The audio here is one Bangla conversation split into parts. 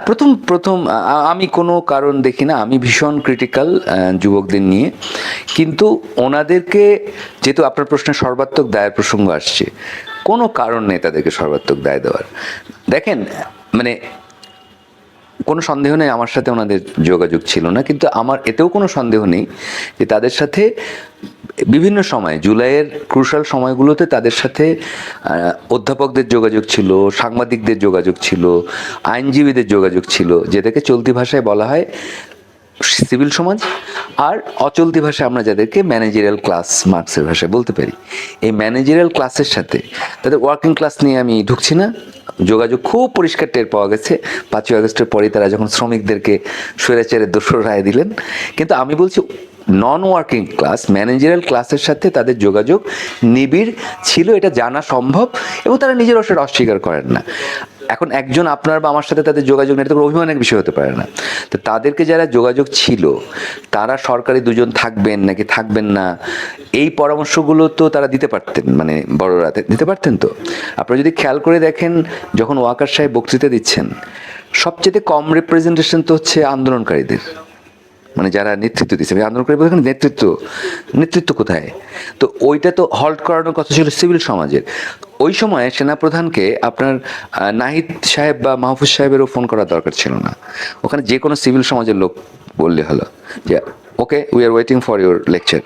প্রথম প্রথম আমি কোনো কারণ দেখি না, আমি ভীষণ ক্রিটিক্যাল যুবকদের নিয়ে। কিন্তু ওনাদেরকে, যেহেতু আপনার প্রশ্নে সর্বাত্মক দায়ের প্রসঙ্গ আসছে, কোনো কারণ নেই তাদেরকে সর্বাত্মক দায় দেওয়ার। দেখেন, মানে কোনো সন্দেহ নেই আমার সাথে ওনাদের যোগাযোগ ছিল না, কিন্তু আমার এতেও কোনো সন্দেহ নেই যে তাদের সাথে বিভিন্ন সময়, জুলাইয়ের ক্রুশাল সময়গুলোতে তাদের সাথে অধ্যাপকদের যোগাযোগ ছিল, সাংবাদিকদের যোগাযোগ ছিল, আইনজীবীদের যোগাযোগ ছিল, যেটাকে চলতি ভাষায় বলা হয় সিভিল সমাজ, আর অচলতি ভাষায় আমরা যাদেরকে ম্যানেজারিয়াল ক্লাস মার্কসের ভাষায় বলতে পারি। এই ম্যানেজারিয়াল ক্লাসের সাথে তাদের ওয়ার্কিং ক্লাস নিয়ে আমি ঢুকছি না, যোগাযোগ খুব পরিষ্কার টের পাওয়া গেছে 5ই আগস্টের পরে তারা যখন শ্রমিকদেরকে স্বৈরাচারের দোসর রায় দিলেন। কিন্তু আমি বলছি নন ওয়ার্কিং ক্লাস, ম্যানেজারিয়াল ক্লাসের সাথে তাদের যোগাযোগ নিবিড় ছিল, এটা জানা সম্ভব, এবং তারা নিজেরাও সেটা অস্বীকার করেন না। এখন একজন আপনার বা আমার সাথে তাদের যোগাযোগ নেই, এটা তো অভিমানের বিষয় হতে পারে না। তো তাদেরকে যারা যোগাযোগ ছিল, তারা সরকারি দুজন থাকবেন নাকি থাকবেন না, এই পরামর্শগুলো তো তারা দিতে পারতেন, মানে বড়রা দিতে পারতেন। তো আপনারা যদি খেয়াল করে দেখেন, যখন ওয়াকার সাহেব বক্তৃতা দিচ্ছেন, সবচেয়ে কম রিপ্রেজেন্টেশন তো হচ্ছে আন্দোলনকারীদের, মানে যারা নেতৃত্ব দিচ্ছে। আন্দোলনকারী বলতে নেতৃত্ব, নেতৃত্ব কোথায়? তো ওইটা তো হল্ট করানোর কথা ছিল সিভিল সমাজের। ওই সময়ে সেনাপ্রধানকে আপনার নাহিদ সাহেব বা মাহফুজ সাহেবেরও ফোন করার দরকার ছিল না, ওখানে যে কোনো সিভিল সমাজের লোক বললে হলো যে okay, we are waiting for your lecture,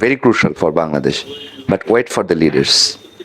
very crucial for Bangladesh, but wait for the leaders.